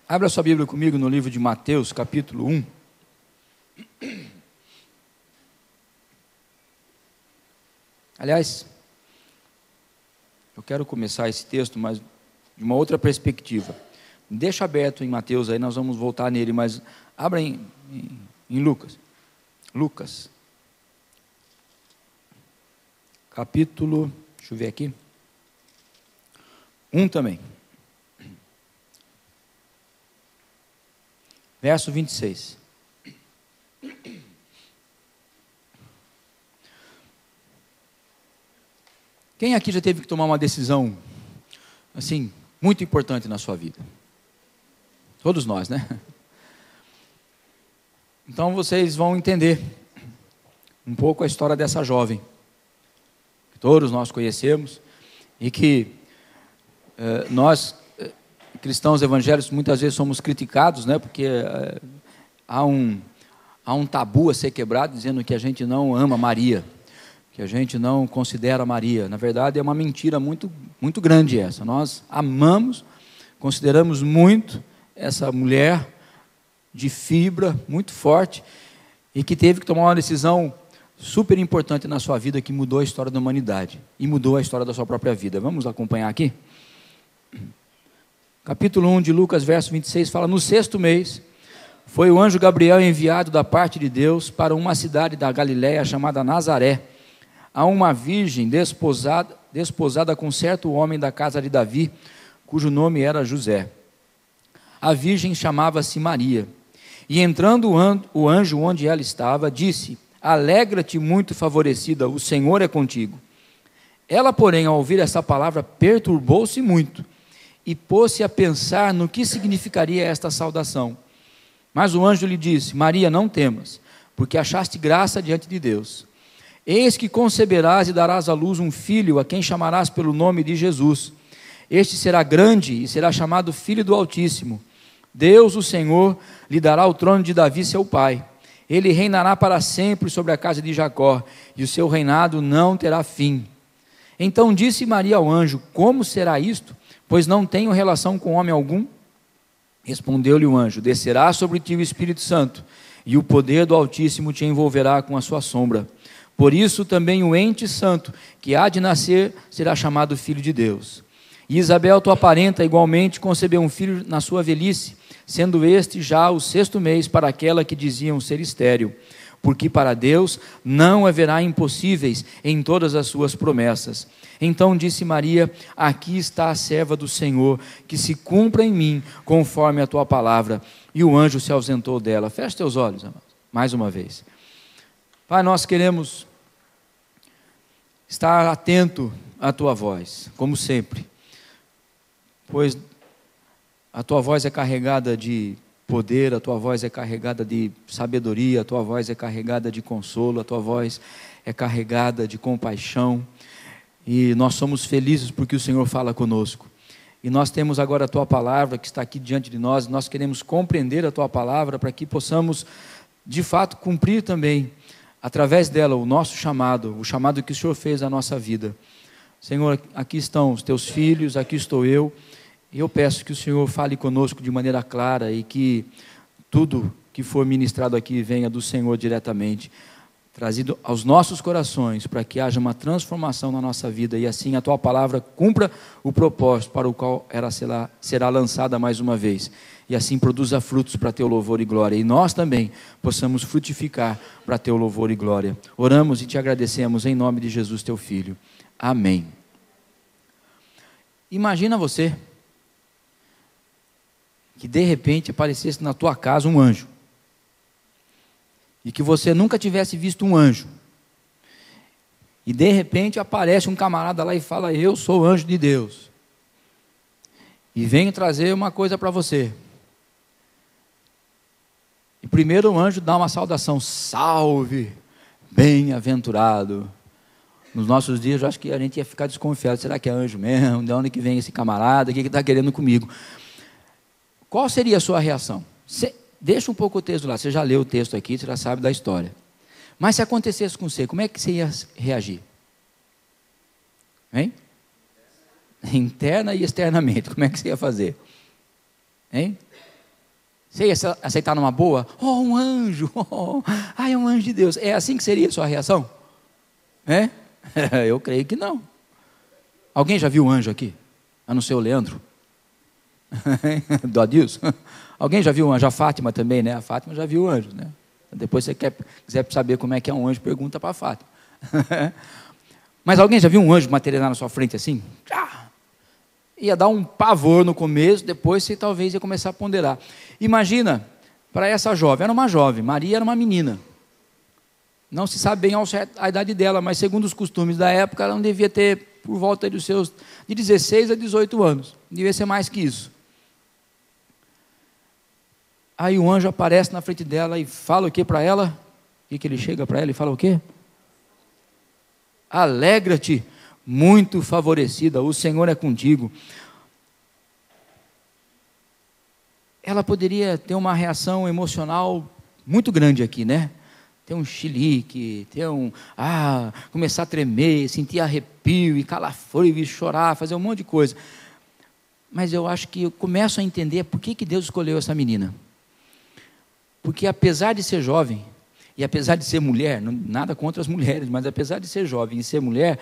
Abra sua Bíblia comigo no livro de Mateus, capítulo 1. Aliás, eu quero começar esse texto, mas de uma outra perspectiva. Deixa aberto em Mateus, aí nós vamos voltar nele, mas abra em Lucas. Lucas. Capítulo, deixa eu ver aqui. 1 também. Verso 26. Quem aqui já teve que tomar uma decisão, assim, muito importante na sua vida? Todos nós, né? Então vocês vão entender um pouco a história dessa jovem, que todos nós conhecemos, e que nós, cristãos evangélicos, muitas vezes somos criticados, né? Porque há um tabu a ser quebrado, dizendo que a gente não ama Maria, que a gente não considera Maria. Na verdade, é uma mentira muito, muito grande essa. Nós amamos, consideramos muito essa mulher de fibra muito forte e que teve que tomar uma decisão super importante na sua vida, que mudou a história da humanidade e mudou a história da sua própria vida. Vamos acompanhar aqui? Capítulo 1 de Lucas, verso 26, fala: no 6º mês, foi o anjo Gabriel enviado da parte de Deus para uma cidade da Galiléia chamada Nazaré, a uma virgem desposada com certo homem da casa de Davi, cujo nome era José. A virgem chamava-se Maria. E entrando o anjo onde ela estava, disse: alegra-te, muito favorecida, o Senhor é contigo. Ela, porém, ao ouvir essa palavra, perturbou-se muito e pôs-se a pensar no que significaria esta saudação. Mas o anjo lhe disse: Maria, não temas, porque achaste graça diante de Deus. Eis que conceberás e darás à luz um filho, a quem chamarás pelo nome de Jesus. Este será grande e será chamado Filho do Altíssimo. Deus, o Senhor, lhe dará o trono de Davi, seu pai. Ele reinará para sempre sobre a casa de Jacó, e o seu reinado não terá fim. Então disse Maria ao anjo: como será isto? Pois não tenho relação com homem algum. Respondeu-lhe o anjo: descerá sobre ti o Espírito Santo, e o poder do Altíssimo te envolverá com a sua sombra. Por isso também o ente santo, que há de nascer, será chamado Filho de Deus. E Isabel, tua parenta, igualmente concebeu um filho na sua velhice, sendo este já o 6º mês para aquela que diziam ser estéril, porque para Deus não haverá impossíveis em todas as suas promessas. Então disse Maria: aqui está a serva do Senhor, que se cumpra em mim conforme a tua palavra. E o anjo se ausentou dela. Feche teus olhos, amados, mais uma vez. Pai, nós queremos estar atento à tua voz, como sempre, pois a tua voz é carregada de poder, a tua voz é carregada de sabedoria, a tua voz é carregada de consolo, a tua voz é carregada de compaixão, e nós somos felizes porque o Senhor fala conosco. E nós temos agora a tua palavra que está aqui diante de nós, nós queremos compreender a tua palavra para que possamos de fato cumprir também através dela o nosso chamado, o chamado que o Senhor fez à nossa vida. Senhor, aqui estão os teus filhos, aqui estou eu, e eu peço que o Senhor fale conosco de maneira clara e que tudo que for ministrado aqui venha do Senhor diretamente, trazido aos nossos corações, para que haja uma transformação na nossa vida e assim a tua palavra cumpra o propósito para o qual ela será lançada mais uma vez. E assim produza frutos para teu louvor e glória, e nós também possamos frutificar para teu louvor e glória. Oramos e te agradecemos em nome de Jesus, teu Filho. Amém. Imagina você que de repente aparecesse na tua casa um anjo, e que você nunca tivesse visto um anjo, e de repente aparece um camarada lá e fala: eu sou o anjo de Deus, e venho trazer uma coisa para você. E primeiro o anjo dá uma saudação: salve, bem-aventurado. Nos nossos dias eu acho que a gente ia ficar desconfiado: será que é anjo mesmo? De onde que vem esse camarada? O que está querendo comigo? Qual seria a sua reação? Deixa um pouco o texto lá, você já leu o texto aqui, você já sabe da história. Mas se acontecesse com você, como é que você ia reagir? Hein? Interna e externamente, como é que você ia fazer? Hein? Você ia aceitar numa boa? Oh, um anjo! Oh, ai, é um anjo de Deus. É assim que seria a sua reação? É? Eu creio que não. Alguém já viu um anjo aqui? A não ser o Leandro? Do Adilson? Alguém já viu um anjo? A Fátima também, né? A Fátima já viu anjos, né? Depois você quiser saber como é que é um anjo, pergunta para a Fátima. Mas alguém já viu um anjo materializar na sua frente assim? Ia dar um pavor no começo, depois você talvez ia começar a ponderar. Imagina, para essa jovem, era uma jovem, Maria era uma menina. Não se sabe bem a idade dela, mas segundo os costumes da época, ela não devia ter por volta dos seus de 16 a 18 anos. Devia ser mais que isso. Aí o anjo aparece na frente dela e fala o que para ela? O que ele chega para ela e fala o quê? Alegra-te, muito favorecida, o Senhor é contigo. Ela poderia ter uma reação emocional muito grande aqui, né? Ter um chilique, começar a tremer, sentir arrepio e calafrio e chorar, fazer um monte de coisa. Mas eu acho que eu começo a entender por que Deus escolheu essa menina. Porque apesar de ser jovem, e apesar de ser mulher, nada contra as mulheres, mas apesar de ser jovem e ser mulher,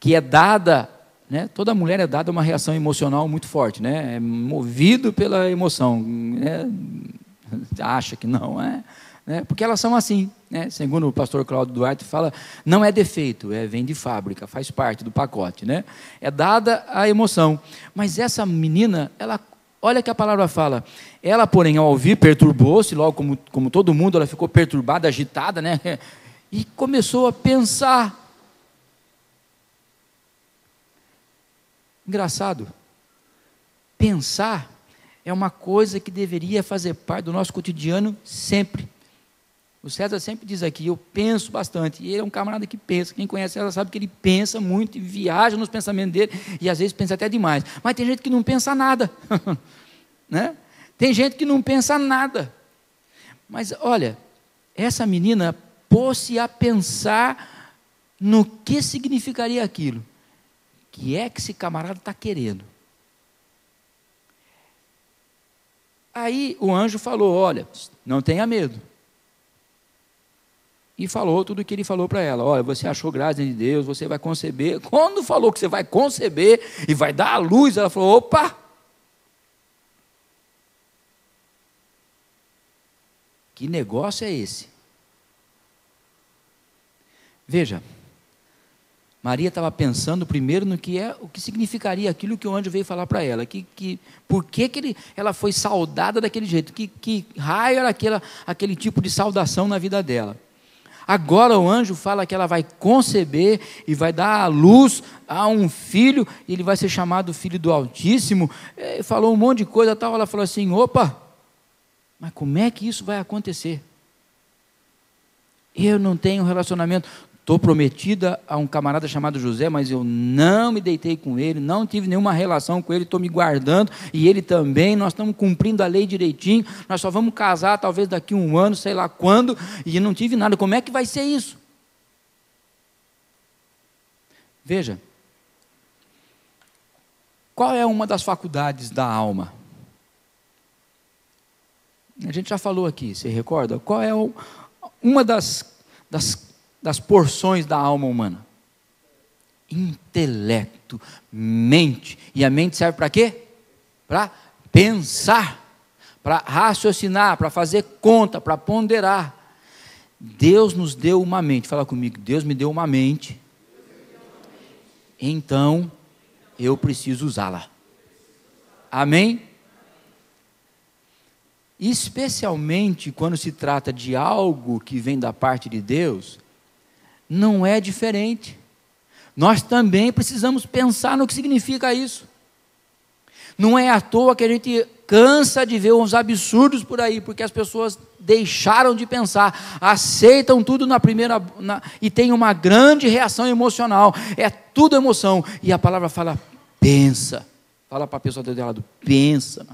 que é dada, né, toda mulher é dada uma reação emocional muito forte, né, é movido pela emoção, né, acha que não é, né, porque elas são assim, né, segundo o pastor Cláudio Duarte fala, não é defeito, vem de fábrica, faz parte do pacote, né, é dada a emoção, mas essa menina, olha que a palavra fala, ela porém ao ouvir perturbou-se, logo como todo mundo, ela ficou perturbada, agitada, né, e começou a pensar. Engraçado, pensar é uma coisa que deveria fazer parte do nosso cotidiano sempre. O César sempre diz aqui, eu penso bastante, e ele é um camarada que pensa, quem conhece César sabe que ele pensa muito, e viaja nos pensamentos dele, e às vezes pensa até demais, mas tem gente que não pensa nada, né? Tem gente que não pensa nada, mas olha, essa menina pôs-se a pensar no que significaria aquilo, que é que esse camarada está querendo. Aí o anjo falou, olha, não tenha medo. E falou tudo o que ele falou para ela. Olha, você achou graça de Deus, você vai conceber. Quando falou que você vai conceber e vai dar à luz, ela falou, opa! Que negócio é esse? Veja, Maria estava pensando primeiro no que o que significaria aquilo que o anjo veio falar para ela, por que ela foi saudada daquele jeito, que raio era aquele tipo de saudação na vida dela. Agora o anjo fala que ela vai conceber e vai dar à luz a um filho, e ele vai ser chamado Filho do Altíssimo, falou um monte de coisa, tal. Ela falou assim, opa, mas como é que isso vai acontecer? Eu não tenho relacionamento, estou prometida a um camarada chamado José, mas eu não me deitei com ele, não tive nenhuma relação com ele, estou me guardando, e ele também, nós estamos cumprindo a lei direitinho, nós só vamos casar talvez daqui a um ano, sei lá quando, e não tive nada, como é que vai ser isso? Veja, qual é uma das faculdades da alma? A gente já falou aqui, você recorda? Qual é uma das porções da alma humana? Intelecto, mente. E a mente serve para quê? Para pensar, para raciocinar, para fazer conta, para ponderar. Deus nos deu uma mente. Fala comigo, Deus me deu uma mente. Então, eu preciso usá-la. Amém? Especialmente quando se trata de algo que vem da parte de Deus, não é diferente. Nós também precisamos pensar no que significa isso. Não é à toa que a gente cansa de ver uns absurdos por aí, porque as pessoas deixaram de pensar, aceitam tudo e tem uma grande reação emocional, é tudo emoção, e a palavra fala, pensa, fala para a pessoa do teu lado, pensa.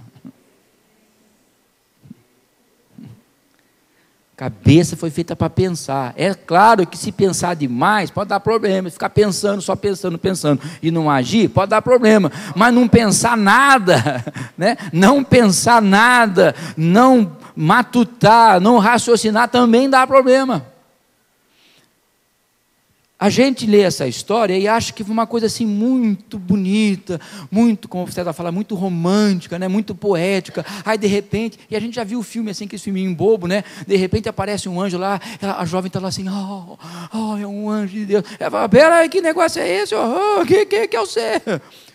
Cabeça foi feita para pensar. É claro que se pensar demais, pode dar problema. Ficar pensando, só pensando, e não agir, pode dar problema. Mas não pensar nada, né? Não pensar nada, não matutar, não raciocinar, também dá problema. A gente lê essa história e acha que foi uma coisa assim muito bonita, muito, como você vai falar, muito romântica, né? Muito poética. Aí de repente, e a gente já viu o filme assim, aquele filminho bobo, né? De repente aparece um anjo lá, a jovem está lá assim, é um anjo de Deus. Ela fala, peraí, que negócio é esse? Que é você?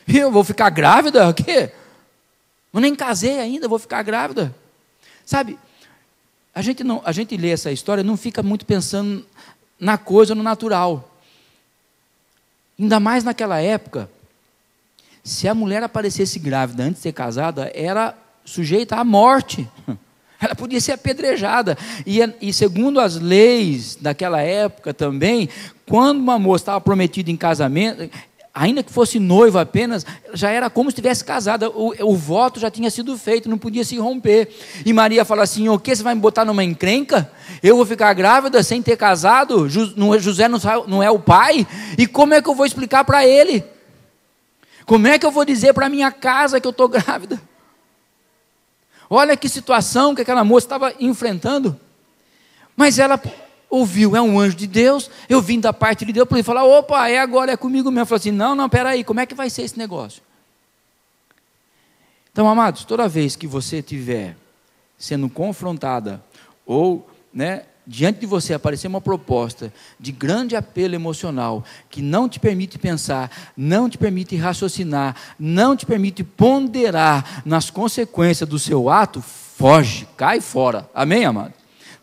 Eu vou ficar grávida? O quê? Eu nem casei ainda, vou ficar grávida. Sabe, a gente lê essa história, não fica muito pensando na coisa, no natural. Ainda mais naquela época, se a mulher aparecesse grávida antes de ser casada, era sujeita à morte. Ela podia ser apedrejada. E segundo as leis daquela época também, quando uma moça estava prometida em casamento, ainda que fosse noiva apenas, já era como se estivesse casada, o voto já tinha sido feito, não podia se romper. E Maria fala assim, o que você vai me botar numa encrenca? Eu vou ficar grávida sem ter casado? José não é o pai? E como é que eu vou explicar para ele? Como é que eu vou dizer para a minha casa que eu estou grávida? Olha que situação que aquela moça estava enfrentando. Mas ela ouviu, é um anjo de Deus, eu vim da parte de Deus, para ele falar, opa, agora, é comigo mesmo. Falou assim, não, peraí, como é que vai ser esse negócio? Então, amados, toda vez que você estiver sendo confrontada, ou, diante de você aparecer uma proposta de grande apelo emocional, que não te permite pensar, não te permite raciocinar, não te permite ponderar nas consequências do seu ato, foge, cai fora, amém, amado?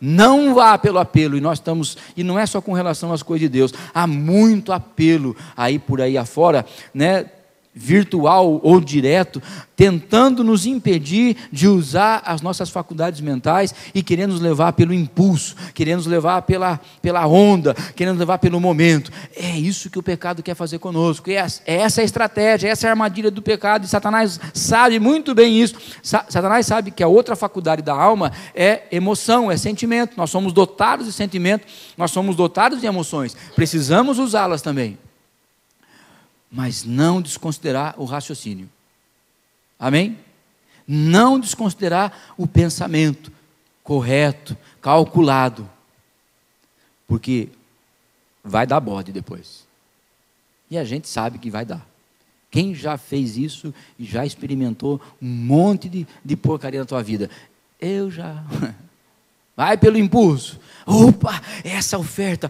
Não vá pelo apelo, e não é só com relação às coisas de Deus, há muito apelo aí por aí afora, virtual ou direto, tentando nos impedir de usar as nossas faculdades mentais e querendo nos levar pelo impulso, querendo nos levar pela onda, querendo nos levar pelo momento. É isso que o pecado quer fazer conosco, é essa a estratégia, essa é a armadilha do pecado, e Satanás sabe muito bem isso. Satanás sabe que a outra faculdade da alma é emoção, é sentimento. Nós somos dotados de sentimento, nós somos dotados de emoções, precisamos usá-las também, mas não desconsiderar o raciocínio, amém? Não desconsiderar o pensamento correto, calculado, porque vai dar bode depois, e a gente sabe que vai dar. Quem já fez isso e já experimentou um monte de porcaria na tua vida? Eu já. Vai pelo impulso, opa, essa oferta,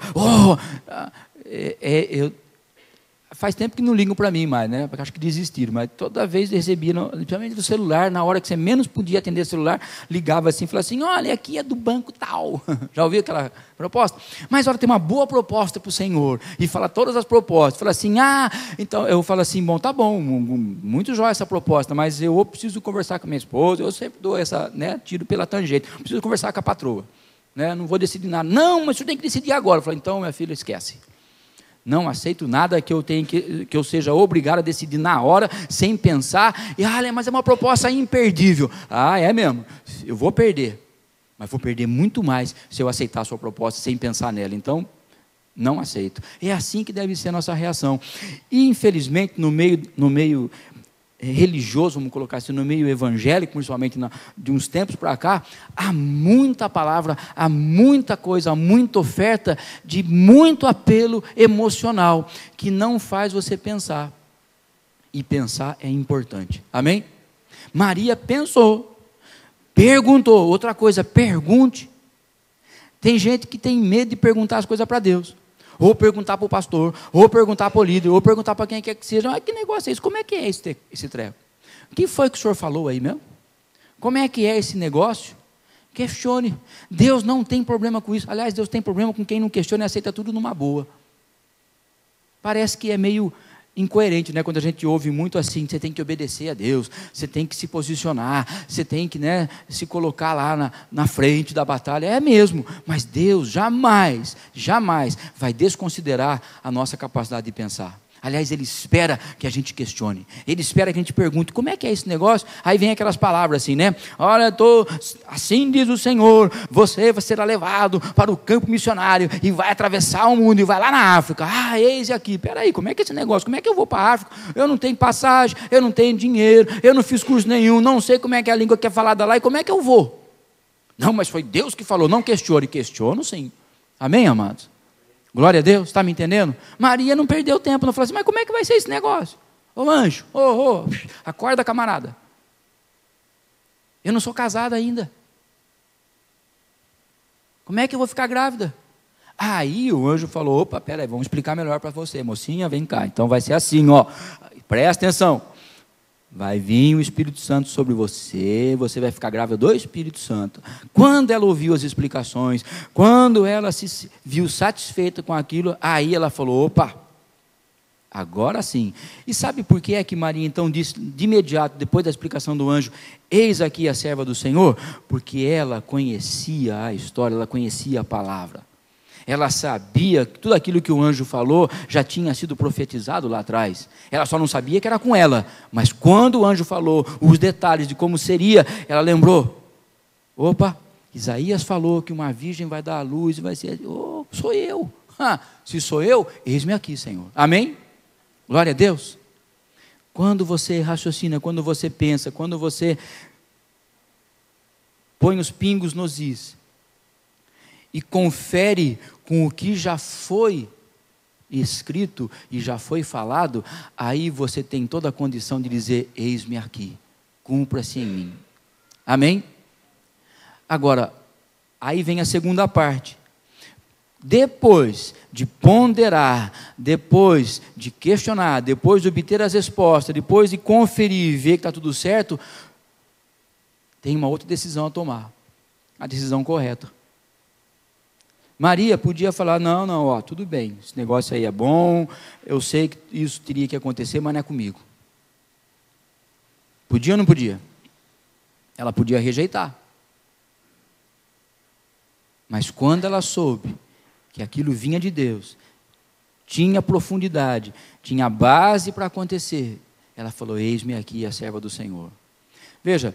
faz tempo que não ligam para mim mais, porque acho que desistiram, mas toda vez recebia, principalmente do celular, na hora que você menos podia atender o celular, ligava assim, falava assim, olha, aqui é do banco tal. Já ouviu aquela proposta? Mas olha, tem uma boa proposta para o Senhor, e fala todas as propostas, fala assim, então eu falo assim, bom, tá bom, muito jóia essa proposta, mas eu preciso conversar com a minha esposa, eu sempre dou essa, tiro pela tangente, preciso conversar com a patroa, não vou decidir nada, não, mas você tem que decidir agora. Eu falo, então minha filha, esquece. Não aceito nada que eu seja obrigado a decidir na hora, sem pensar, mas é uma proposta imperdível. É mesmo, eu vou perder, mas vou perder muito mais se eu aceitar a sua proposta sem pensar nela, então não aceito. É assim que deve ser a nossa reação. E infelizmente no meio religioso, vamos colocar assim, no meio evangélico, principalmente de uns tempos para cá, há muita palavra, há muita coisa, há muita oferta de muito apelo emocional, que não faz você pensar, e pensar é importante, amém? Maria pensou, perguntou. Outra coisa, pergunte. Tem gente que tem medo de perguntar as coisas para Deus, ou perguntar para o pastor, ou perguntar para o líder, ou perguntar para quem quer que seja, que negócio é isso? Como é que é esse treco? O que foi que o senhor falou aí mesmo? Como é que é esse negócio? Questione. Deus não tem problema com isso. Aliás, Deus tem problema com quem não questiona e aceita tudo numa boa. Parece que é meio incoerente, quando a gente ouve muito assim, você tem que obedecer a Deus, você tem que se posicionar, você tem que se colocar lá na frente da batalha, é mesmo, mas Deus jamais vai desconsiderar a nossa capacidade de pensar. Aliás, Ele espera que a gente questione. Ele espera que a gente pergunte, como é que é esse negócio? Aí vem aquelas palavras assim, né? Olha, assim diz o Senhor, você será levado para o campo missionário e vai atravessar o mundo e vai lá na África. Ah, eis aqui, peraí, como é que é esse negócio? Como é que eu vou para a África? Eu não tenho passagem, eu não tenho dinheiro, eu não fiz curso nenhum, não sei como é que é a língua que é falada lá e como é que eu vou? Não, mas foi Deus que falou, não questione. Questiono sim. Amém, amados? Glória a Deus, está me entendendo? Maria não perdeu tempo, não falou assim, mas como é que vai ser esse negócio? Ô anjo, acorda, camarada. Eu não sou casada ainda. Como é que eu vou ficar grávida? Aí o anjo falou, opa, peraí, vamos explicar melhor para você, mocinha, vem cá. Então vai ser assim, ó, presta atenção. Vai vir o Espírito Santo sobre você, você vai ficar grávida do Espírito Santo. Quando ela ouviu as explicações, quando ela se viu satisfeita com aquilo, aí ela falou, opa, agora sim. E sabe por que é que Maria então disse de imediato, depois da explicação do anjo, eis aqui a serva do Senhor? Porque ela conhecia a história, ela conhecia a palavra. Ela sabia que tudo aquilo que o anjo falou já tinha sido profetizado lá atrás. Ela só não sabia que era com ela. Mas quando o anjo falou os detalhes de como seria, ela lembrou. Opa, Isaías falou que uma virgem vai dar à luz e vai ser... Oh, sou eu. Se sou eu, eis-me aqui, Senhor. Amém? Glória a Deus. Quando você raciocina, quando você pensa, quando você põe os pingos nos is e confere com o que já foi escrito e já foi falado, aí você tem toda a condição de dizer, eis-me aqui, cumpra-se em mim. Amém? Agora, aí vem a segunda parte. Depois de ponderar, depois de questionar, depois de obter as respostas, depois de conferir e ver que está tudo certo, tem uma outra decisão a tomar, a decisão correta. Maria podia falar, não, tudo bem, esse negócio aí é bom, eu sei que isso teria que acontecer, mas não é comigo. Podia ou não podia? Ela podia rejeitar. Mas quando ela soube que aquilo vinha de Deus, tinha profundidade, tinha base para acontecer, ela falou, eis-me aqui a serva do Senhor. Veja,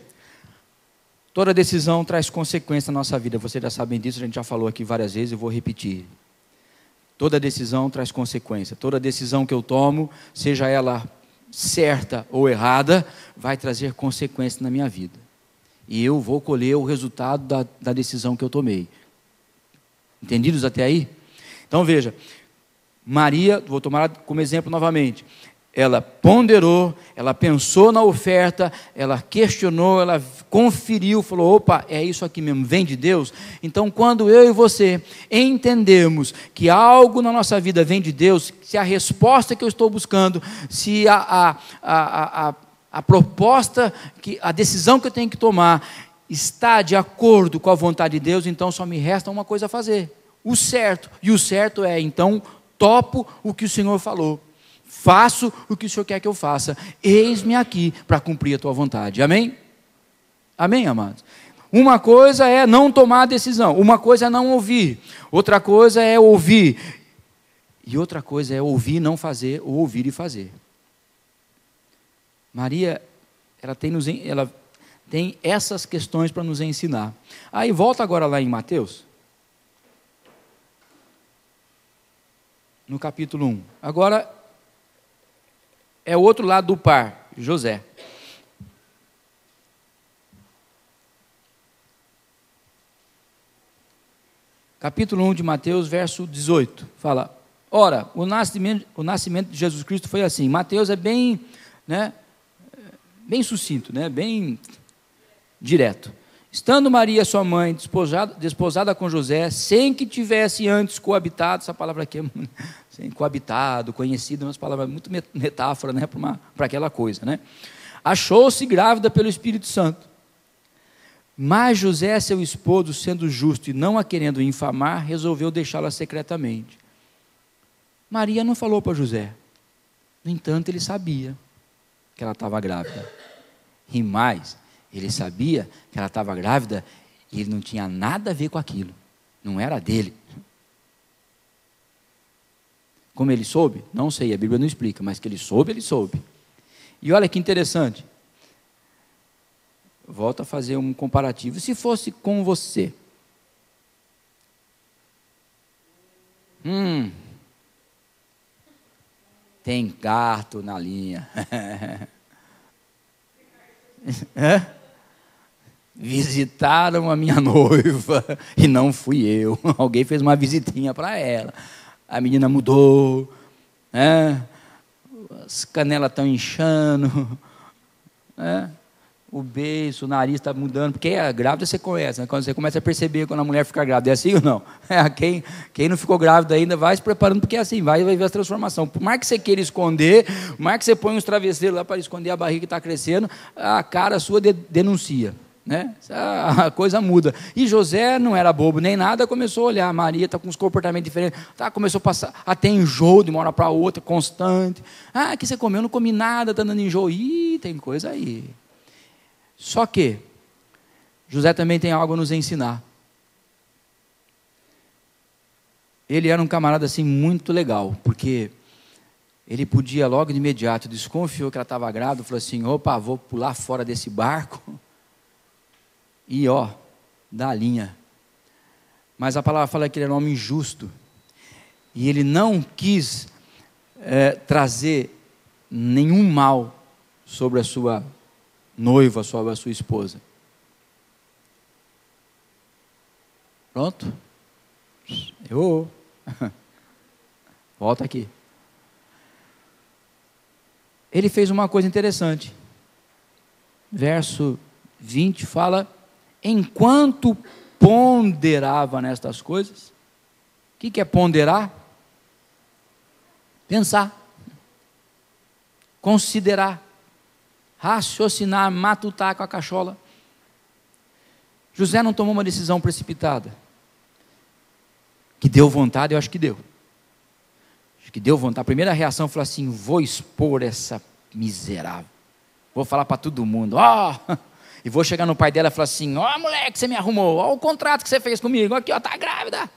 toda decisão traz consequência na nossa vida, vocês já sabem disso, a gente já falou aqui várias vezes, eu vou repetir. Toda decisão traz consequência, toda decisão que eu tomo, seja ela certa ou errada, vai trazer consequência na minha vida. E eu vou colher o resultado da decisão que eu tomei. Entendidos até aí? Então veja, Maria, vou tomar como exemplo novamente, ela ponderou, ela pensou na oferta, ela questionou, ela conferiu, falou, opa, é isso aqui mesmo, vem de Deus? Então quando eu e você entendemos que algo na nossa vida vem de Deus, se a resposta que eu estou buscando, se a proposta, a decisão que eu tenho que tomar, está de acordo com a vontade de Deus, então só me resta uma coisa a fazer, o certo, e o certo é, então, topo o que o Senhor falou, faço o que o Senhor quer que eu faça, eis-me aqui para cumprir a tua vontade, amém? Amém, amados? Uma coisa é não tomar a decisão, uma coisa é não ouvir, outra coisa é ouvir, e outra coisa é ouvir e não fazer, ou ouvir e fazer. Maria, ela tem essas questões para nos ensinar. Aí volta agora lá em Mateus, no capítulo 1. Agora é o outro lado do par, José. Capítulo 1 de Mateus, verso 18, fala, ora, o nascimento de Jesus Cristo foi assim. Mateus é bem, bem sucinto, bem direto. Estando Maria, sua mãe, desposada com José, sem que tivesse antes coabitado, essa palavra aqui é coabitado, conhecida, umas palavras muito metáfora, para aquela coisa, achou-se grávida pelo Espírito Santo. Mas José, seu esposo, sendo justo e não a querendo infamar, resolveu deixá-la secretamente. Maria não falou para José. No entanto, ele sabia que ela estava grávida. E mais, ele sabia que ela estava grávida e ele não tinha nada a ver com aquilo. Não era dele. Como ele soube? Não sei, a Bíblia não explica, mas que ele soube, ele soube. E olha que interessante. Volto a fazer um comparativo. Se fosse com você, tem gato na linha. Visitaram a minha noiva e não fui eu. Alguém fez uma visitinha para ela. A menina mudou, as canelas estão inchando, o beiço, o nariz está mudando, porque a grávida você conhece, né? Quando você começa a perceber quando a mulher fica grávida, é assim ou não? Quem não ficou grávida ainda vai se preparando, porque é assim, vai ver a transformação. Por mais que você queira esconder, por mais que você ponha uns travesseiros lá para esconder a barriga que está crescendo, a cara sua denuncia. Né? A coisa muda. E José não era bobo nem nada, começou a olhar, Maria está com uns comportamentos diferentes, começou a passar, até enjoo de uma hora para outra, constante. Que você comeu? Eu não comi nada, está dando enjoo. Ih, tem coisa aí. Só que José também tem algo a nos ensinar. Ele era um camarada assim muito legal, porque ele podia logo de imediato, desconfiou que ela estava grávida, falou assim, opa, vou pular fora desse barco e da linha. Mas a palavra fala que ele era um homem justo, e ele não quis trazer nenhum mal sobre a sua noiva, sobre a sua esposa. Pronto? Volta aqui. Ele fez uma coisa interessante. Verso 20 fala, enquanto ponderava nestas coisas. O que é ponderar? Pensar, considerar, raciocinar, matutar com a cachola. José não tomou uma decisão precipitada. Que deu vontade, eu acho que deu. Acho que deu vontade. A primeira reação foi assim, vou expor essa miserável. Vou falar para todo mundo, e vou chegar no pai dela e falar assim, moleque, você me arrumou, o contrato que você fez comigo, aqui, tá grávida.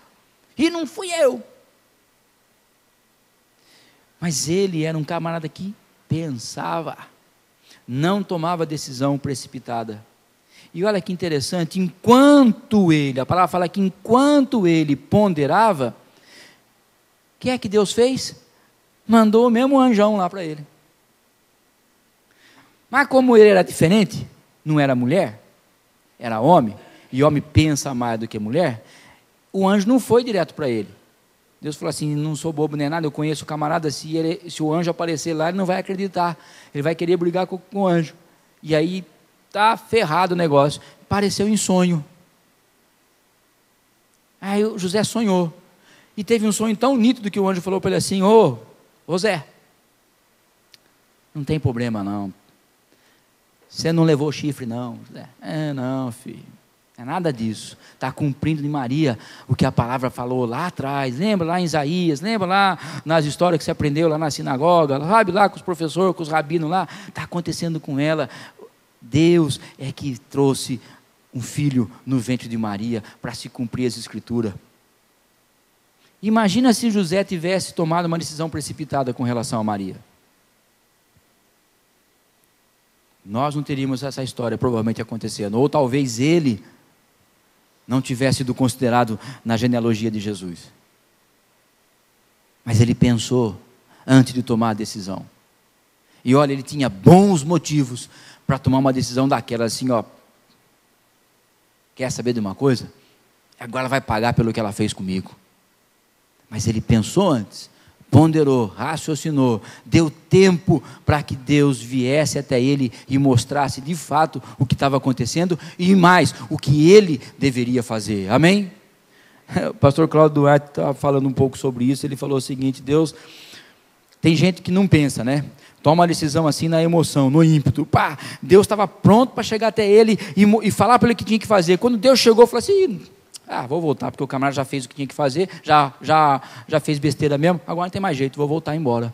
E não fui eu. Mas ele era um camarada que pensava, não tomava decisão precipitada. E olha que interessante, a palavra fala que enquanto ele ponderava, o que é que Deus fez? Mandou o mesmo anjão lá para ele. Mas como ele era diferente, não era mulher, era homem, e homem pensa mais do que mulher, o anjo não foi direto para ele. Deus falou assim, não sou bobo nem nada, eu conheço o camarada, se o anjo aparecer lá, ele não vai acreditar, ele vai querer brigar com o anjo. E aí, está ferrado o negócio. Pareceu em sonho. Aí o José sonhou. E teve um sonho tão nítido que o anjo falou para ele assim, ô Zé, não tem problema não. Você não levou chifre não. José, não filho. É nada disso. Está cumprindo de Maria o que a palavra falou lá atrás. Lembra lá em Isaías, lembra lá nas histórias que você aprendeu lá na sinagoga, sabe lá com os professores, com os rabinos lá. Está acontecendo com ela. Deus é que trouxe um filho no ventre de Maria para se cumprir as escrituras. Imagina se José tivesse tomado uma decisão precipitada com relação a Maria. Nós não teríamos essa história provavelmente acontecendo. Ou talvez ele não tivesse sido considerado na genealogia de Jesus. Mas ele pensou antes de tomar a decisão. E olha, ele tinha bons motivos para tomar uma decisão daquela, assim, quer saber de uma coisa? Agora vai pagar pelo que ela fez comigo. Mas ele pensou antes, ponderou, raciocinou, deu tempo para que Deus viesse até ele e mostrasse de fato o que estava acontecendo e mais, o que ele deveria fazer. Amém? O pastor Cláudio Duarte estava falando um pouco sobre isso, ele falou o seguinte, tem gente que não pensa, né? Toma uma decisão assim na emoção, no ímpeto. Deus estava pronto para chegar até ele e falar para ele o que tinha que fazer. Quando Deus chegou, falou assim, vou voltar, porque o camarada já fez o que tinha que fazer, já fez besteira mesmo, agora não tem mais jeito, vou voltar embora.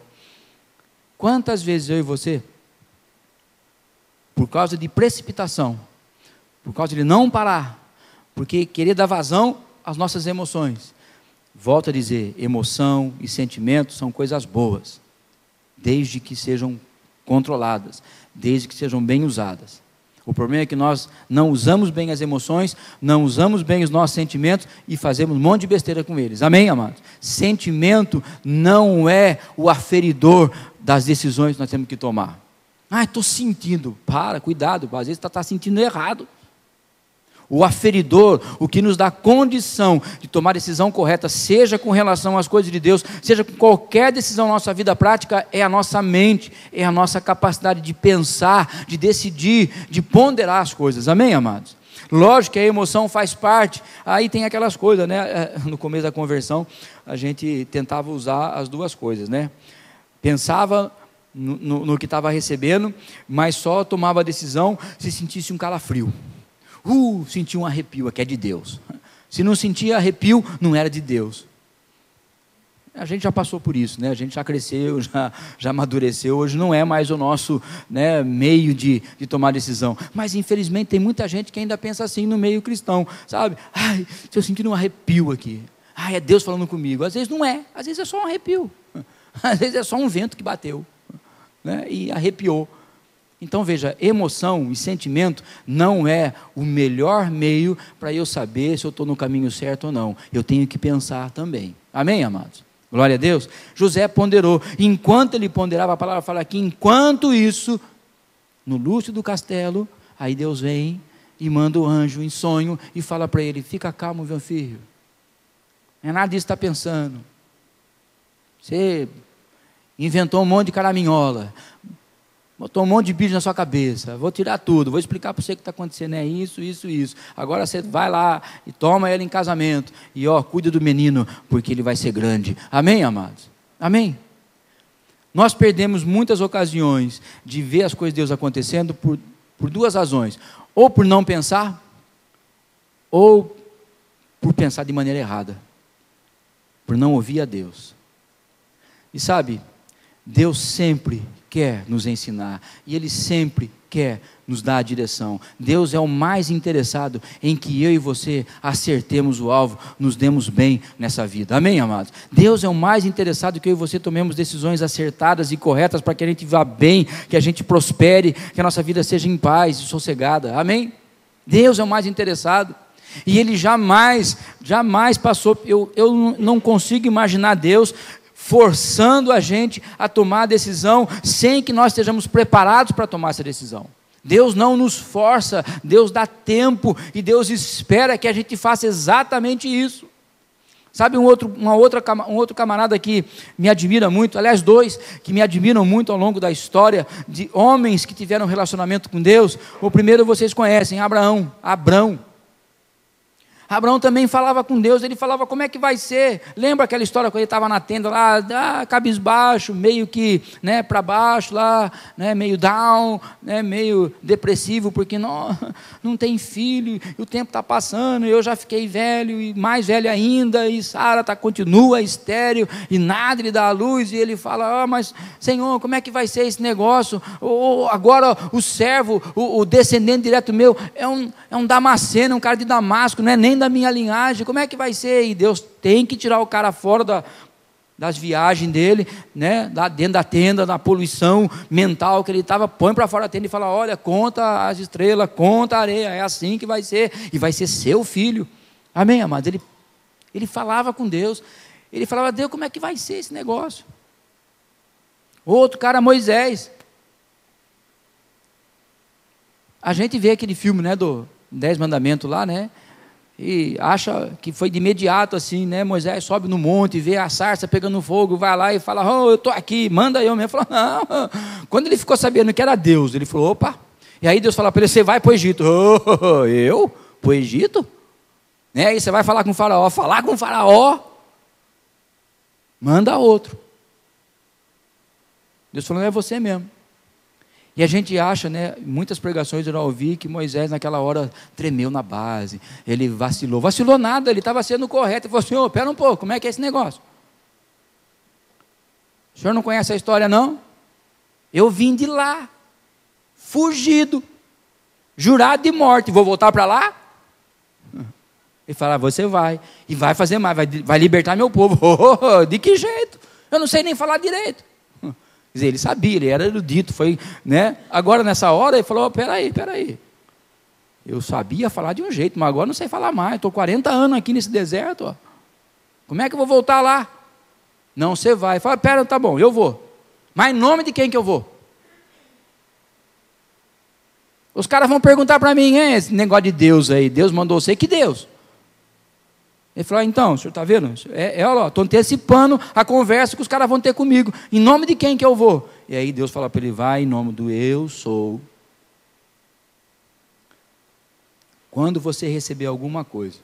Quantas vezes eu e você, por causa de precipitação, por causa de não parar, porque querer dar vazão às nossas emoções, Volto a dizer, emoção e sentimento são coisas boas, desde que sejam controladas, desde que sejam bem usadas. O problema é que nós não usamos bem as emoções, não usamos bem os nossos sentimentos e fazemos um monte de besteira com eles. Amém, amados? Sentimento não é o aferidor das decisões que nós temos que tomar. Estou sentindo. Cuidado, às vezes está sentindo errado. O aferidor, o que nos dá condição de tomar a decisão correta, seja com relação às coisas de Deus, seja com qualquer decisão na nossa vida prática, é a nossa mente, é a nossa capacidade de pensar, de decidir, de ponderar as coisas. Amém, amados? Lógico que a emoção faz parte. Aí tem aquelas coisas, né? No começo da conversão, a gente tentava usar as duas coisas, né? Pensava no que estava recebendo, mas só tomava a decisão se sentisse um calafrio. Sentia um arrepio, que é de Deus. Se não sentia arrepio, não era de Deus. A gente já passou por isso, né? A gente já cresceu, já amadureceu. Hoje não é mais o nosso, né, meio de tomar decisão. Mas infelizmente tem muita gente que ainda pensa assim no meio cristão, sabe? Se eu sentir um arrepio aqui, é Deus falando comigo. Às vezes não é, às vezes é só um arrepio. Às vezes é só um vento que bateu, né, e arrepiou. Então veja, emoção e sentimento não é o melhor meio para eu saber se eu estou no caminho certo ou não. Eu tenho que pensar também. Amém, amados? Glória a Deus. José ponderou. Enquanto ele ponderava, a palavra fala aqui, enquanto isso, no lúcio do castelo, aí Deus vem e manda o anjo em sonho e fala para ele, fica calmo, meu filho. Não é nada disso que está pensando. Você inventou um monte de caraminhola. Botou um monte de bicho na sua cabeça, vou tirar tudo, vou explicar para você o que está acontecendo, é isso. Agora você vai lá e toma ele em casamento, e cuida do menino, porque ele vai ser grande. Amém, amados? Amém? Nós perdemos muitas ocasiões de ver as coisas de Deus acontecendo por duas razões, ou por não pensar, ou por pensar de maneira errada, por não ouvir a Deus. E sabe, Deus sempre quer nos ensinar, e Ele sempre quer nos dar a direção. Deus é o mais interessado em que eu e você acertemos o alvo, nos demos bem nessa vida. Amém, amados? Deus é o mais interessado que eu e você tomemos decisões acertadas e corretas para que a gente vá bem, que a gente prospere, que a nossa vida seja em paz e sossegada. Amém? Deus é o mais interessado. E Ele jamais passou, eu não consigo imaginar Deus forçando a gente a tomar a decisão sem que nós estejamos preparados para tomar essa decisão. Deus não nos força, Deus dá tempo e Deus espera que a gente faça exatamente isso. Sabe um outro camarada que me admira muito, aliás dois que me admiram muito ao longo da história de homens que tiveram relacionamento com Deus. O primeiro vocês conhecem, Abraão. Abraão também falava com Deus, ele falava como é que vai ser. Lembra aquela história quando ele estava na tenda lá, cabisbaixo, meio que, né, para baixo lá, né, meio down, né, meio depressivo, porque não tem filho, e o tempo está passando, eu já fiquei velho, e mais velho ainda, e Sara continua estéril, e nada lhe dá a luz, e ele fala, mas Senhor, como é que vai ser esse negócio? Agora o servo, o descendente direto meu, é um Damasceno, um cara de Damasco, não é nem da minha linhagem, como é que vai ser? E Deus tem que tirar o cara fora das viagens dele, né, dentro da tenda, da poluição mental que ele estava, põe para fora da tenda e fala, olha, conta as estrelas, conta a areia, é assim que vai ser, e vai ser seu filho. Amém, amados? Ele falava com Deus, ele falava, Deus, como é que vai ser esse negócio? Outro cara, Moisés. A gente vê aquele filme, né, do 10 Mandamentos lá, né, e acha que foi de imediato assim, né? Moisés sobe no monte, vê a sarça pegando fogo, vai lá e fala, eu estou aqui, manda eu mesmo. Falou, não. Quando ele ficou sabendo que era Deus, ele falou, opa. E aí Deus fala para ele, você vai para o Egito. Eu? Para o Egito? Né? E você vai falar com o faraó. Falar com o faraó? Manda outro. Deus falou, é você mesmo. E a gente acha, né, muitas pregações eu já ouvi que Moisés naquela hora tremeu na base, ele vacilou nada, ele estava sendo correto, ele falou, Senhor, espera um pouco, como é que é esse negócio? O senhor não conhece a história não? Eu vim de lá, fugido, jurado de morte, vou voltar para lá? Ele fala, você vai, e vai fazer mais, vai libertar meu povo. De que jeito? Eu não sei nem falar direito. Quer dizer, ele sabia, ele era erudito, foi, né? Agora nessa hora ele falou, peraí. Eu sabia falar de um jeito, mas agora não sei falar mais. Estou 40 anos aqui nesse deserto. Ó. Como é que eu vou voltar lá? Não, você vai. Fala, pera, tá bom, eu vou. Mas em nome de quem que eu vou? Os caras vão perguntar para mim, esse negócio de Deus aí, Deus mandou você, que Deus? Ele falou, então, o senhor está vendo? Estou antecipando a conversa que os caras vão ter comigo. Em nome de quem que eu vou? E aí Deus fala para ele, vai em nome do eu sou. Quando você receber alguma coisa,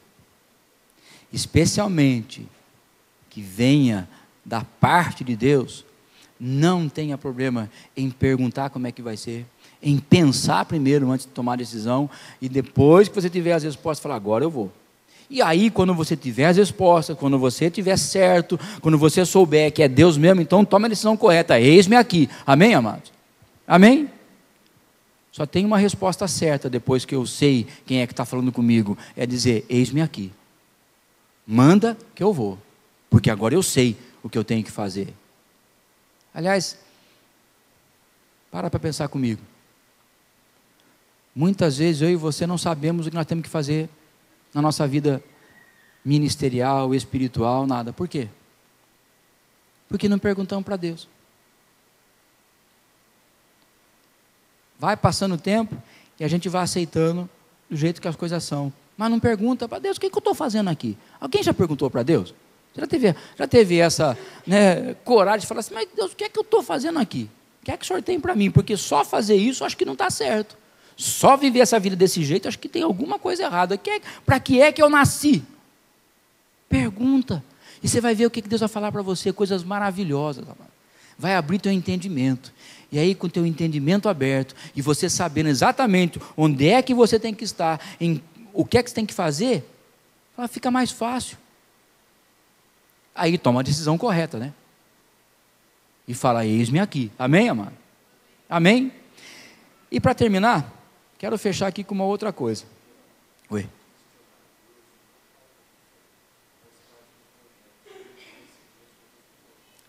especialmente que venha da parte de Deus, não tenha problema em perguntar como é que vai ser, em pensar primeiro antes de tomar a decisão, e depois que você tiver as respostas, falar, agora eu vou. E aí, quando você tiver as respostas, quando você tiver certo, quando você souber que é Deus mesmo, então tome a decisão correta, eis-me aqui. Amém, amados? Amém? Só tem uma resposta certa depois que eu sei quem é que está falando comigo, é dizer, eis-me aqui. Manda que eu vou, porque agora eu sei o que eu tenho que fazer. Aliás, para pensar comigo. Muitas vezes eu e você não sabemos o que nós temos que fazer na nossa vida ministerial, espiritual, nada. Por quê? Porque não perguntamos para Deus. Vai passando o tempo e a gente vai aceitando do jeito que as coisas são. Mas não pergunta para Deus, o que eu estou fazendo aqui? Alguém já perguntou para Deus? Já teve essa coragem de falar assim, mas Deus, o que é que eu estou fazendo aqui? O que é que o Senhor tem para mim? Porque só fazer isso, acho que não está certo. Só viver essa vida desse jeito, acho que tem alguma coisa errada. Para que é que eu nasci? Pergunta. E você vai ver o que Deus vai falar para você, coisas maravilhosas. Vai abrir teu entendimento. E aí, com teu entendimento aberto, e você sabendo exatamente onde é que você tem que estar, o que é que você tem que fazer, fica mais fácil. Aí toma a decisão correta, né? E fala, eis-me aqui. Amém, amado? Amém? E para terminar, quero fechar aqui com uma outra coisa. Oi.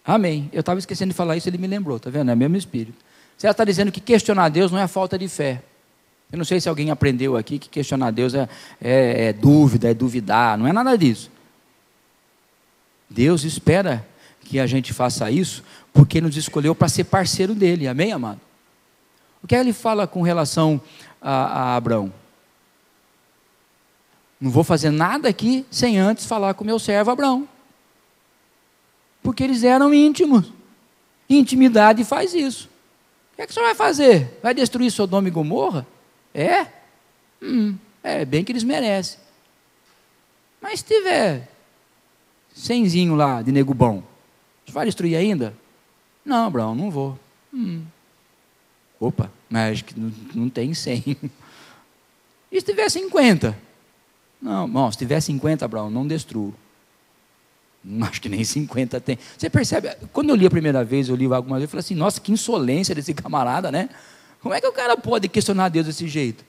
Amém. Eu estava esquecendo de falar isso, ele me lembrou, está vendo? É o mesmo espírito. Você está dizendo que questionar Deus não é falta de fé. Eu não sei se alguém aprendeu aqui que questionar Deus é dúvida, é duvidar, não é nada disso. Deus espera que a gente faça isso, porque nos escolheu para ser parceiro dele, amém, amado? O que ele fala com relação a Abraão? Não vou fazer nada aqui sem antes falar com meu servo Abraão. Porque eles eram íntimos. Intimidade faz isso. O que é que o senhor vai fazer? Vai destruir Sodoma e Gomorra? Bem que eles merecem. Mas se tiver 100zinho lá de nego bom, você vai destruir ainda? Não, Abraão, não vou. Opa, mas acho que não tem 100. E se tiver 50? Não, bom, se tiver 50, Abraão, não destruo. Acho que nem 50 tem. Você percebe, quando eu li a primeira vez, eu li algumas vezes, eu falei assim, nossa, que insolência desse camarada, né? Como é que o cara pode questionar Deus desse jeito?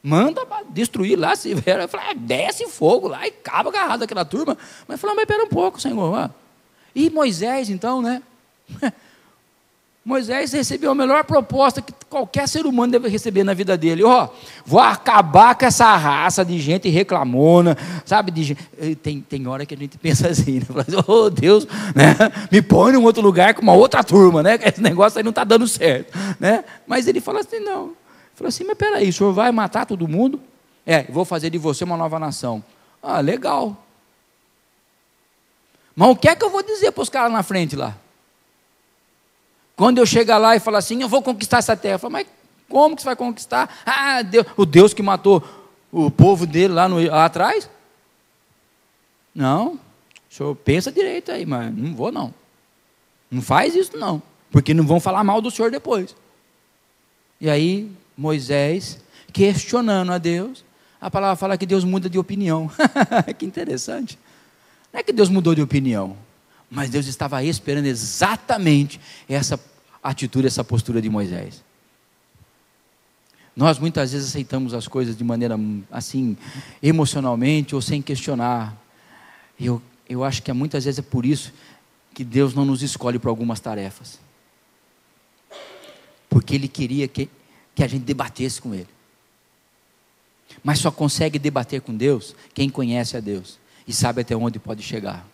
Manda destruir lá, se vier. Eu falei, desce fogo lá e acaba agarrado aquela turma. Mas falou, mas espera um pouco, Senhor. E Moisés, então, né? Moisés recebeu a melhor proposta que qualquer ser humano deve receber na vida dele. Vou acabar com essa raça de gente reclamona, sabe? Tem hora que a gente pensa assim, né? Oh Deus, né? Me põe em um outro lugar com uma outra turma, né? Esse negócio aí não está dando certo, né? Mas ele fala assim, não. Ele falou assim, mas peraí, o senhor vai matar todo mundo? Vou fazer de você uma nova nação. Legal. Mas o que é que eu vou dizer para os caras na frente lá? Quando eu chegar lá e falar assim, eu vou conquistar essa terra. Eu falo, mas como que você vai conquistar? Deus, o Deus que matou o povo dele lá atrás? Não, o senhor pensa direito aí, mas não vou não. Não faz isso não, porque não vão falar mal do senhor depois. E aí, Moisés, questionando a Deus, a palavra fala que Deus muda de opinião. Que interessante. Não é que Deus mudou de opinião, mas Deus estava esperando exatamente essa atitude, essa postura de Moisés. Nós muitas vezes aceitamos as coisas de maneira assim, emocionalmente ou sem questionar. Eu acho que muitas vezes é por isso que Deus não nos escolhe para algumas tarefas. Porque Ele queria que a gente debatesse com Ele. Mas só consegue debater com Deus quem conhece a Deus e sabe até onde pode chegar.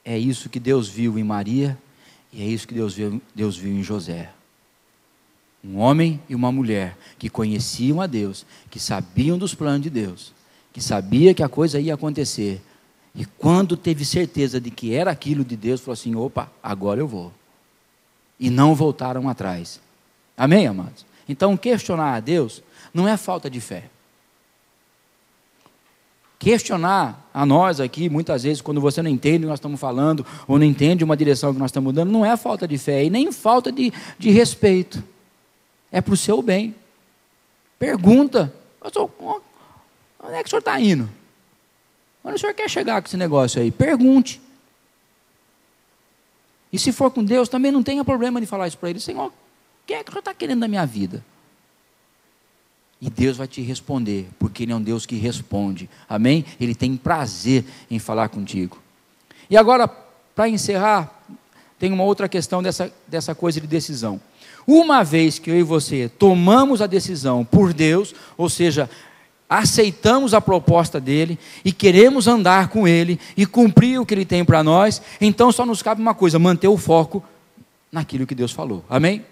É isso que Deus viu em Maria e é isso que Deus viu em José. Um homem e uma mulher que conheciam a Deus, que sabiam dos planos de Deus, que sabia que a coisa ia acontecer. E quando teve certeza de que era aquilo de Deus, falou assim, opa, agora eu vou. E não voltaram atrás. Amém, amados? Então, questionar a Deus não é falta de fé. Questionar a nós aqui, muitas vezes, quando você não entende o que nós estamos falando, ou não entende uma direção que nós estamos dando, não é falta de fé, e nem falta de respeito. É para o seu bem. Pergunta, onde é que o senhor está indo? Onde o senhor quer chegar com esse negócio aí? Pergunte. E se for com Deus, também não tenha problema de falar isso para Ele. Senhor, o que é que o senhor está querendo da minha vida? E Deus vai te responder, porque Ele é um Deus que responde. Amém? Ele tem prazer em falar contigo. E agora, para encerrar, tem uma outra questão dessa coisa de decisão. Uma vez que eu e você tomamos a decisão por Deus, ou seja, aceitamos a proposta dEle e queremos andar com Ele e cumprir o que Ele tem para nós, então só nos cabe uma coisa, manter o foco naquilo que Deus falou. Amém?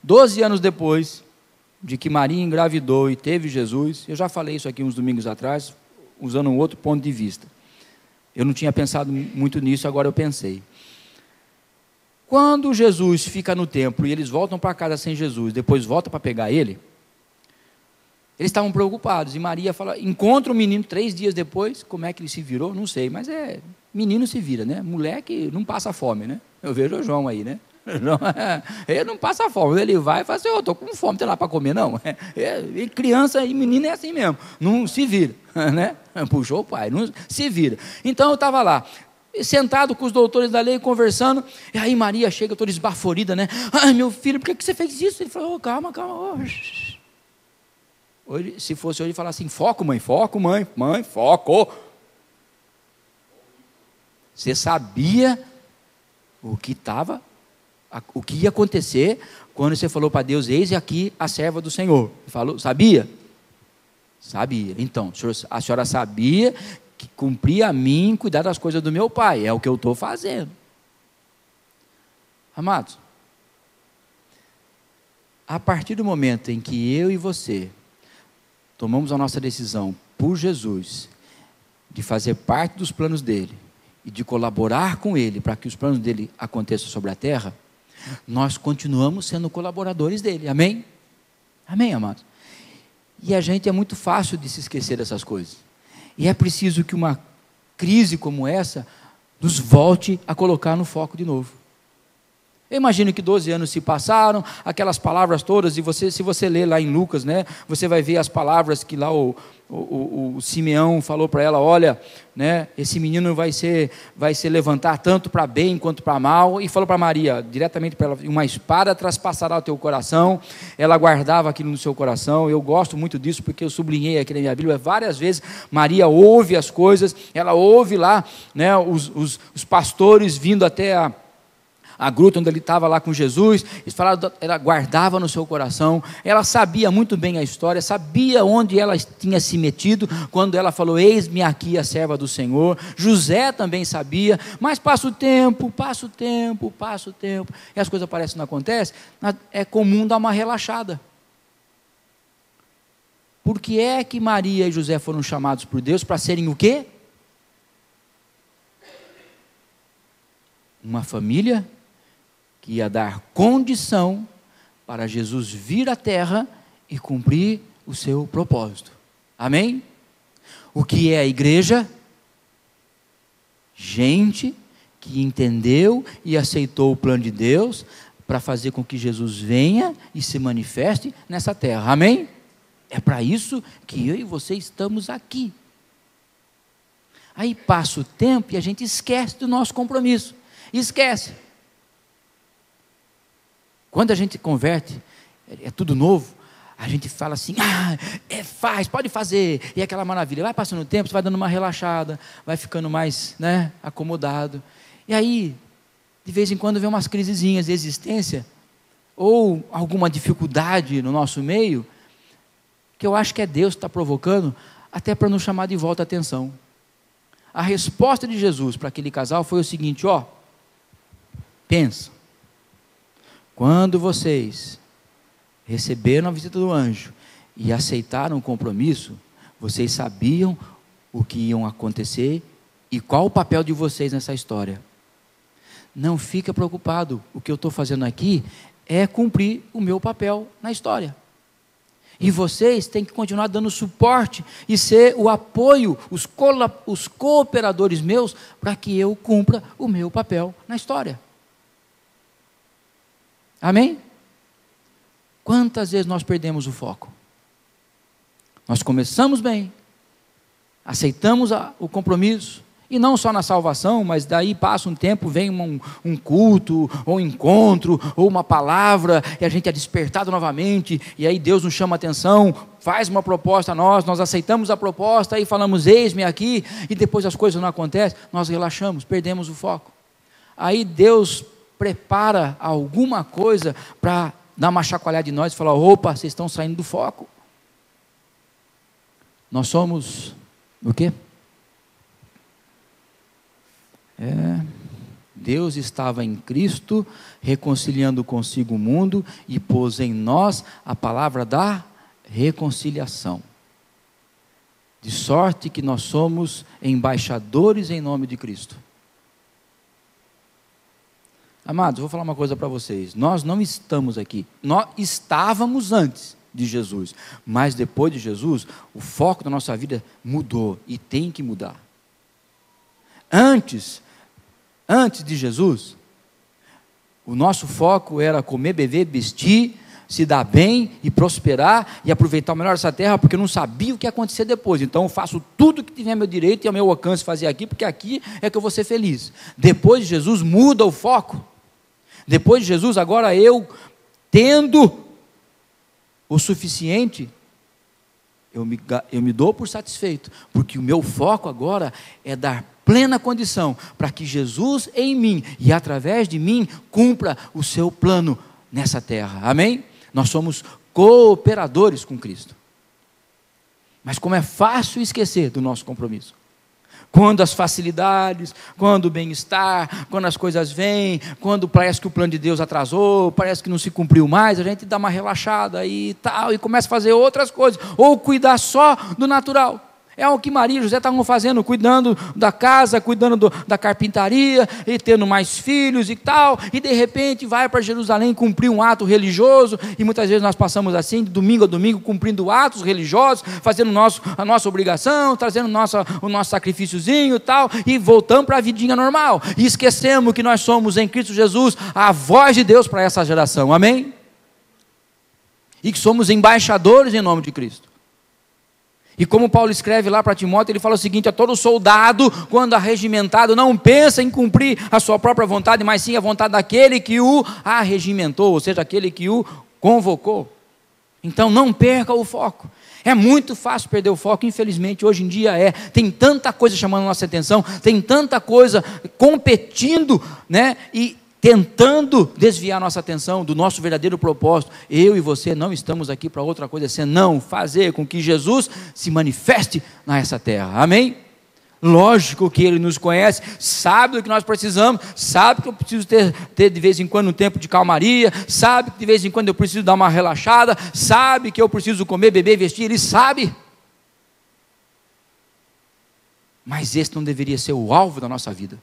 12 anos depois de que Maria engravidou e teve Jesus, eu já falei isso aqui uns domingos atrás, usando um outro ponto de vista. Eu não tinha pensado muito nisso, agora eu pensei. Quando Jesus fica no templo e eles voltam para casa sem Jesus, depois volta para pegar ele, eles estavam preocupados, e Maria fala, encontra o menino 3 dias depois, como é que ele se virou? Não sei, mas menino se vira, né? Moleque não passa fome, né? Eu vejo o João aí, né? Ele não passa fome, ele vai e fala assim, eu estou com fome, tem lá para comer, não? E criança e menino é assim mesmo, não se vira, né? Puxou o pai, não se vira. Então eu estava lá, sentado com os doutores da lei, conversando, e aí Maria chega toda esbaforida, né? Ai, meu filho, por que você fez isso? Ele falou, calma. Hoje, se fosse hoje, falar assim, foco, mãe, foco. Você sabia o que ia acontecer quando você falou para Deus, eis aqui a serva do Senhor. Ele falou, sabia? Sabia. Então, a senhora sabia que cumprir a mim, cuidar das coisas do meu pai, é o que eu estou fazendo. Amados, a partir do momento em que eu e você tomamos a nossa decisão por Jesus, de fazer parte dos planos dele, e de colaborar com ele, para que os planos dele aconteçam sobre a terra, nós continuamos sendo colaboradores dele, amém? Amém, amados? E a gente é muito fácil de se esquecer dessas coisas, e é preciso que uma crise como essa, nos volte a colocar no foco de novo. Eu imagino que 12 anos se passaram, aquelas palavras todas, e se você ler lá em Lucas, né, você vai ver as palavras que lá o Simeão falou para ela, olha, né, esse menino vai se levantar tanto para bem quanto para mal, e falou para Maria, diretamente para ela, uma espada traspassará o teu coração. Ela guardava aquilo no seu coração. Eu gosto muito disso, porque eu sublinhei aqui na minha Bíblia, várias vezes, Maria ouve as coisas, ela ouve lá, né, os pastores vindo até a gruta onde ele estava lá com Jesus, ela guardava no seu coração, ela sabia muito bem a história, sabia onde ela tinha se metido, quando ela falou, eis-me aqui a serva do Senhor. José também sabia, mas passa o tempo, e as coisas parecem que não acontecem, é comum dar uma relaxada. Por que é que Maria e José foram chamados por Deus para serem o quê? Uma família que ia dar condição para Jesus vir à terra e cumprir o seu propósito. Amém? O que é a igreja? Gente que entendeu e aceitou o plano de Deus para fazer com que Jesus venha e se manifeste nessa terra. Amém? É para isso que eu e você estamos aqui. Aí passa o tempo e a gente esquece do nosso compromisso. Esquece. Quando a gente converte, é tudo novo, a gente fala assim, faz, pode fazer, e é aquela maravilha. Vai passando o tempo, você vai dando uma relaxada, vai ficando mais, né, acomodado. E aí, de vez em quando vem umas crisezinhas de existência, ou alguma dificuldade no nosso meio, que eu acho que é Deus que está provocando, até para nos chamar de volta a atenção. A resposta de Jesus para aquele casal foi o seguinte, pensa, quando vocês receberam a visita do anjo e aceitaram o compromisso, vocês sabiam o que ia acontecer e qual o papel de vocês nessa história. Não fica preocupado, o que eu estou fazendo aqui é cumprir o meu papel na história. E vocês têm que continuar dando suporte e ser o apoio, os cooperadores meus, para que eu cumpra o meu papel na história. Amém? Quantas vezes nós perdemos o foco? Nós começamos bem, aceitamos o compromisso, e não só na salvação, mas daí passa um tempo, vem um culto, ou um encontro, ou uma palavra, e a gente é despertado novamente, e aí Deus nos chama a atenção, faz uma proposta a nós aceitamos a proposta, aí falamos, eis-me aqui, e depois as coisas não acontecem, nós relaxamos, perdemos o foco. Aí Deus prepara alguma coisa para dar uma chacoalhada de nós e falar, opa, vocês estão saindo do foco. Nós somos o quê? Deus estava em Cristo, reconciliando consigo o mundo, e pôs em nós a palavra da reconciliação. De sorte que nós somos embaixadores em nome de Cristo. Amados, vou falar uma coisa para vocês. Nós não estamos aqui. Nós estávamos antes de Jesus. Mas depois de Jesus, o foco da nossa vida mudou. E tem que mudar. Antes de Jesus, o nosso foco era comer, beber, vestir, se dar bem e prosperar e aproveitar o melhor dessa terra, porque eu não sabia o que ia acontecer depois. Então eu faço tudo o que tiver a meu direito e ao meu alcance fazer aqui, porque aqui é que eu vou ser feliz. Depois de Jesus, muda o foco. Depois de Jesus, agora eu, tendo o suficiente, eu me dou por satisfeito, porque o meu foco agora é dar plena condição para que Jesus em mim e através de mim cumpra o seu plano nessa terra. Amém? Nós somos cooperadores com Cristo. Mas como é fácil esquecer do nosso compromisso. Quando as facilidades, quando o bem-estar, quando as coisas vêm, quando parece que o plano de Deus atrasou, parece que não se cumpriu mais, a gente dá uma relaxada e tal, e começa a fazer outras coisas, ou cuidar só do natural. É o que Maria e José estavam fazendo, cuidando da casa, cuidando da carpintaria, e tendo mais filhos e tal, e de repente vai para Jerusalém cumprir um ato religioso, e muitas vezes nós passamos assim, de domingo a domingo, cumprindo atos religiosos, fazendo a nossa obrigação, trazendo o nosso sacrifíciozinho e tal, e voltamos para a vidinha normal, e esquecemos que nós somos em Cristo Jesus a voz de Deus para essa geração, amém? E que somos embaixadores em nome de Cristo. E como Paulo escreve lá para Timóteo, ele fala o seguinte: a todo soldado, quando arregimentado, não pensa em cumprir a sua própria vontade, mas sim a vontade daquele que o arregimentou, ou seja, aquele que o convocou. Então não perca o foco. É muito fácil perder o foco, infelizmente hoje em dia tem tanta coisa chamando a nossa atenção, tem tanta coisa competindo, né, e tentando desviar nossa atenção do nosso verdadeiro propósito. Eu e você não estamos aqui para outra coisa senão fazer com que Jesus se manifeste nessa terra, amém? Lógico que Ele nos conhece, sabe do que nós precisamos, sabe que eu preciso ter de vez em quando um tempo de calmaria, sabe que de vez em quando eu preciso dar uma relaxada, sabe que eu preciso comer, beber, vestir, Ele sabe. Mas esse não deveria ser o alvo da nossa vida.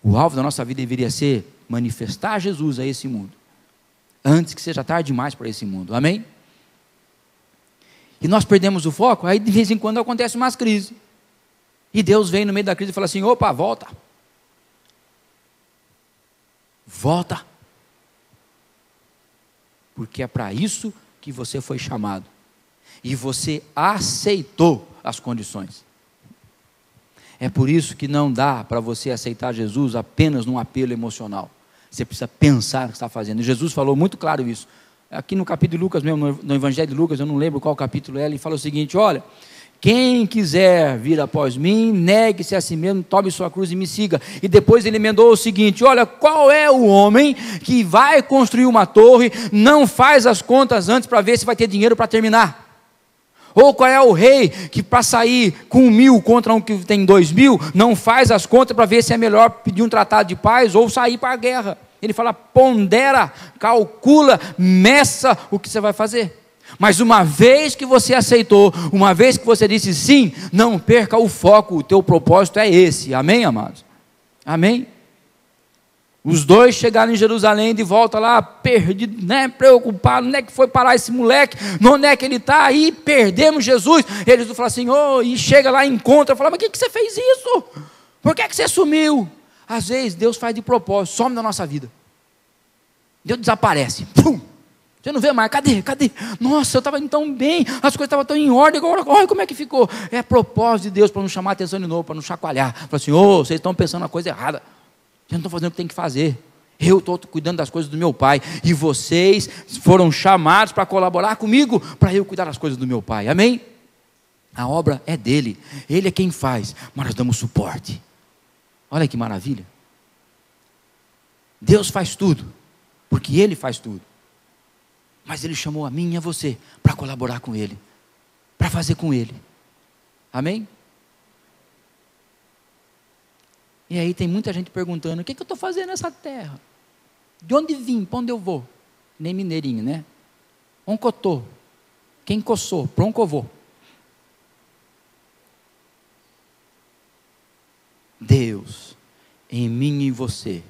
O alvo da nossa vida deveria ser manifestar Jesus a esse mundo, antes que seja tarde demais para esse mundo, amém? E nós perdemos o foco, aí de vez em quando acontece umas crises, e Deus vem no meio da crise e fala assim: opa, volta, porque é para isso que você foi chamado, e você aceitou as condições. É por isso que não dá para você aceitar Jesus apenas num apelo emocional. Você precisa pensar o que está fazendo. E Jesus falou muito claro isso. aqui no capítulo de Lucas mesmo, no Evangelho de Lucas, eu não lembro qual capítulo é, ele fala o seguinte: olha, quem quiser vir após mim, negue-se a si mesmo, tome sua cruz e me siga. E depois ele emendou o seguinte: olha, qual é o homem que vai construir uma torre, não faz as contas antes para ver se vai ter dinheiro para terminar? Ou qual é o rei que para sair com 1.000 contra um que tem 2.000, não faz as contas para ver se é melhor pedir um tratado de paz ou sair para a guerra? Ele fala: pondera, calcula, meça o que você vai fazer. Mas uma vez que você aceitou, uma vez que você disse sim, não perca o foco, o teu propósito é esse. Amém, amados? Amém? Os dois chegaram em Jerusalém de volta lá, perdido, né, preocupado, onde é que foi parar esse moleque, onde é que ele está, aí perdemos Jesus. Eles falam assim, e chega lá e encontra, fala: mas por que você fez isso? Por que você sumiu? Às vezes Deus faz de propósito, some da nossa vida, Deus desaparece, pum! Você não vê mais, cadê? Nossa, eu estava indo tão bem, as coisas estavam tão em ordem, agora olha como é que ficou. É propósito de Deus para nos chamar a atenção de novo, para nos chacoalhar. Fala assim: vocês estão pensando na coisa errada, vocês não estão fazendo o que tem que fazer. Eu estou cuidando das coisas do meu Pai, e vocês foram chamados para colaborar comigo, para eu cuidar das coisas do meu Pai. Amém? A obra é dele, ele é quem faz, mas nós damos suporte. Olha que maravilha. Deus faz tudo, porque ele faz tudo. Mas ele chamou a mim e a você para colaborar com ele, para fazer com ele. Amém? E aí tem muita gente perguntando: o que eu estou fazendo nessa terra? De onde vim? Para onde eu vou? Nem mineirinho, né? Onde eu estou? Quem coçou? Para onde eu vou? Deus, em mim e em você,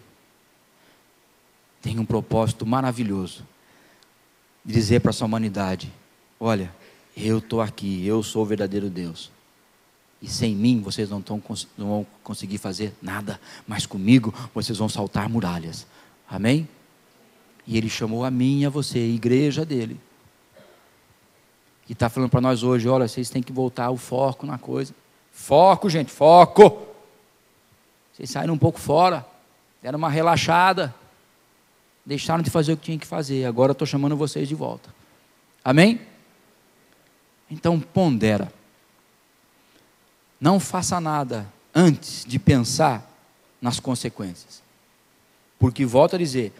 tem um propósito maravilhoso de dizer para essa humanidade: olha, eu estou aqui, eu sou o verdadeiro Deus, e sem mim vocês não vão conseguir fazer nada, mas comigo vocês vão saltar muralhas. Amém? E ele chamou a mim e a você, a igreja dele, e está falando para nós hoje: olha, vocês têm que voltar o foco na coisa. Foco, gente, foco. Vocês saíram um pouco fora, deram uma relaxada, deixaram de fazer o que tinham que fazer, agora eu estou chamando vocês de volta. Amém? Então pondera, não faça nada antes de pensar nas consequências, porque volto a dizer,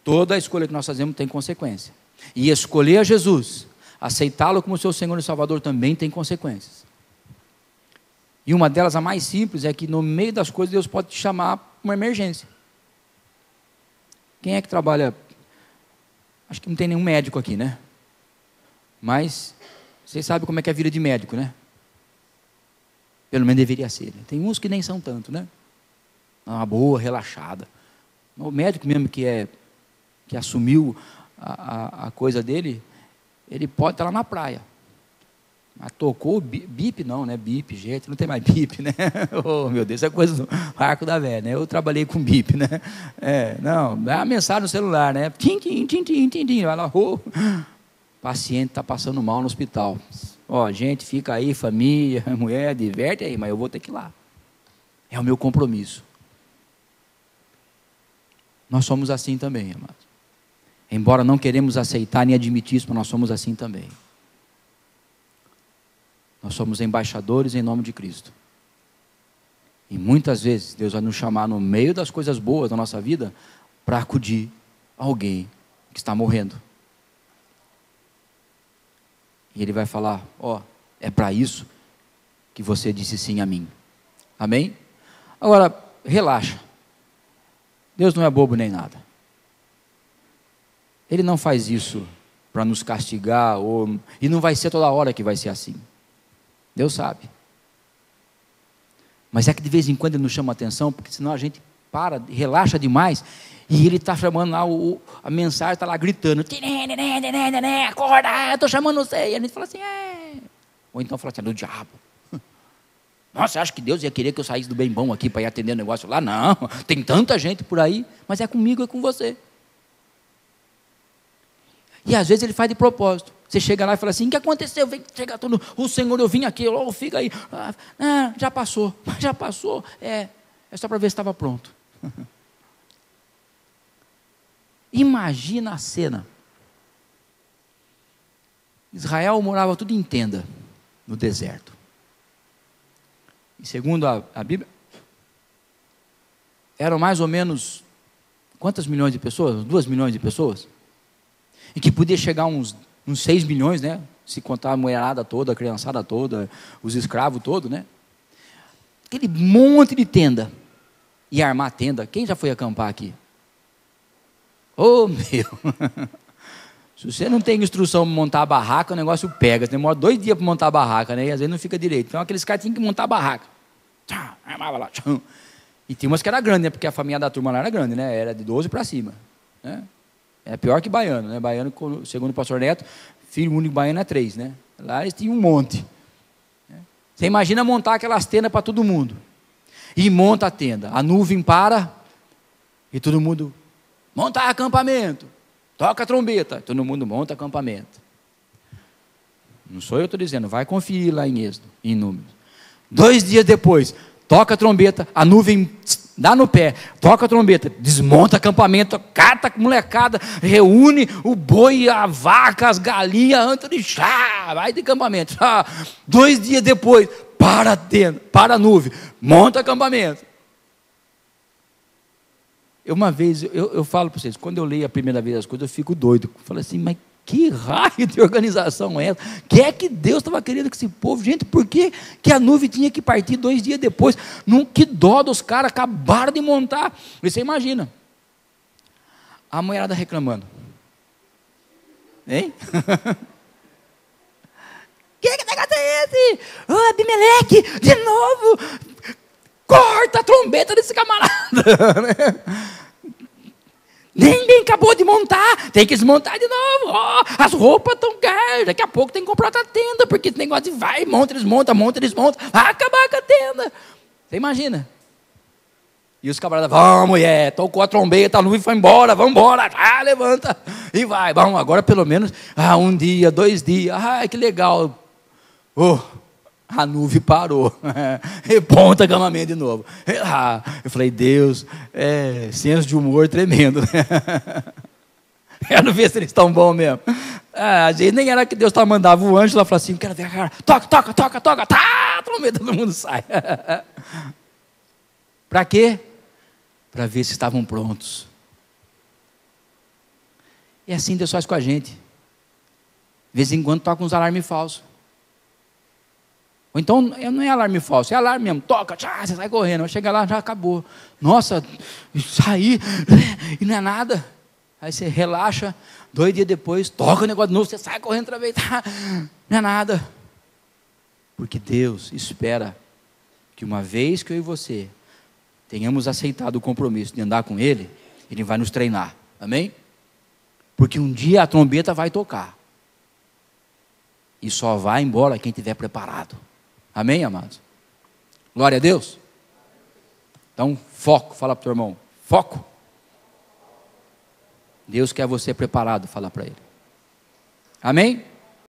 toda a escolha que nós fazemos tem consequência, e escolher a Jesus, aceitá-lo como seu Senhor e Salvador, também tem consequências. E uma delas, a mais simples, é que no meio das coisas Deus pode te chamar para uma emergência. Quem é que trabalha? Acho que não tem nenhum médico aqui, né? Mas vocês sabem como é que é a vida de médico, né? Pelo menos deveria ser, né? Tem uns que nem são tanto, né? Uma boa, relaxada. O médico mesmo que assumiu a coisa dele, ele pode estar lá na praia. Mas tocou o bip, não, né? Bip, gente, não tem mais bip, né? Oh, meu Deus, isso é coisa do arco da velha, né? Eu trabalhei com bip, né? Não, dá uma mensagem no celular, né? Tim, tim, tim, tim, tim, tim. Vai lá, paciente está passando mal no hospital. Ó, gente, fica aí, família, mulher, diverte aí, mas eu vou ter que ir lá. É o meu compromisso. Nós somos assim também, amados. Embora não queremos aceitar nem admitir isso, mas nós somos assim também. Nós somos embaixadores em nome de Cristo. E muitas vezes Deus vai nos chamar no meio das coisas boas da nossa vida para acudir alguém que está morrendo. E Ele vai falar: é para isso que você disse sim a mim. Amém? Agora, relaxa. Deus não é bobo nem nada. Ele não faz isso para nos castigar, e não vai ser toda hora que vai ser assim. Deus sabe. Mas é que de vez em quando Ele nos chama a atenção, porque senão a gente relaxa demais, e Ele está chamando lá, a mensagem está lá gritando: acorda, eu estou chamando você. E a gente fala assim: Ou então fala assim: é do diabo. Nossa, você acha que Deus ia querer que eu saísse do bem bom aqui para ir atender o negócio lá? Não, tem tanta gente por aí, mas é comigo, é com você. E às vezes Ele faz de propósito. Você chega lá e fala assim: o que aconteceu? Vem chegar todo, o Senhor, eu vim aqui, fica aí. Já passou, já passou. É só para ver se estava pronto. Imagina a cena. Israel morava tudo em tenda, no deserto. E segundo a Bíblia, eram mais ou menos, quantas milhões de pessoas? 2 milhões de pessoas? E que podia chegar uns 6 milhões, né? Se contar a mulherada toda, a criançada toda, os escravos todos, né? Aquele monte de tenda. E armar tenda. Quem já foi acampar aqui? Oh, meu! Se você não tem instrução para montar a barraca, o negócio pega. Você demora 2 dias para montar a barraca, né? E às vezes não fica direito. Então aqueles caras tinham que montar a barraca. Armava lá. E tinha umas que era grande, né? Porque a família da turma lá era grande, né? Era de 12 para cima, né? É pior que baiano, né? Baiano, segundo o pastor Neto, filho único baiano é 3, né? Lá eles tinham um monte. Você imagina montar aquelas tendas para todo mundo. E monta a tenda. A nuvem para e todo mundo monta acampamento. Toca a trombeta. Todo mundo monta acampamento. Não sou eu que estou dizendo. Vai conferir lá em Êxodo, em Números. 2 dias depois, toca a trombeta. A nuvem dá no pé. Toca a trombeta. Desmonta acampamento. Cata a molecada. Reúne o boi, a vaca, as galinhas. Antes de vai de acampamento. 2 dias depois, para a tenda. Para a nuvem. Monta acampamento. Uma vez, eu falo para vocês, quando eu leio a primeira vez as coisas, eu fico doido. Eu falo assim, mas que raio de organização é essa? O que é que Deus estava querendo com esse povo? Gente, por que a nuvem tinha que partir 2 dias depois? Que dó dos caras, acabaram de montar. E você imagina, a mulherada reclamando. Hein? Que negócio é esse? Oh, Abimeleque, de novo! Corta a trombeta desse camarada! Nem acabou de montar, tem que desmontar de novo. Oh, as roupas estão caras, daqui a pouco tem que comprar outra tenda, porque esse negócio de vai, monta, desmonta, vai acabar com a tenda. Você imagina? E os camaradas, vamos, mulher, tocou a trombeta, a nuvem foi embora, vamos embora, levanta e vai. Vamos, agora pelo menos 1 dia, 2 dias, que legal. A nuvem parou, ponta acampamento de novo. Eu falei, Deus, senso de humor tremendo. Quero ver se eles estão bons mesmo. Às vezes nem era que Deus mandava o anjo lá e falava assim, quero ver a cara, toca, a trombeta, todo mundo sai. Para quê? Para ver se estavam prontos. E assim Deus faz com a gente. De vez em quando toca uns alarmes falsos. Ou então, não é alarme falso, é alarme mesmo. Toca, você sai correndo. Chega lá, já acabou. Nossa, saí, e não é nada. Aí você relaxa, 2 dias depois, toca o negócio de novo, você sai correndo outra vez. Não é nada. Porque Deus espera que uma vez que eu e você tenhamos aceitado o compromisso de andar com Ele, Ele vai nos treinar. Amém? Porque um dia a trombeta vai tocar. E só vai embora quem estiver preparado. Amém, amados? Glória a Deus. Então, foco, fala para o teu irmão. Foco. Deus quer você preparado, fala para ele. Amém?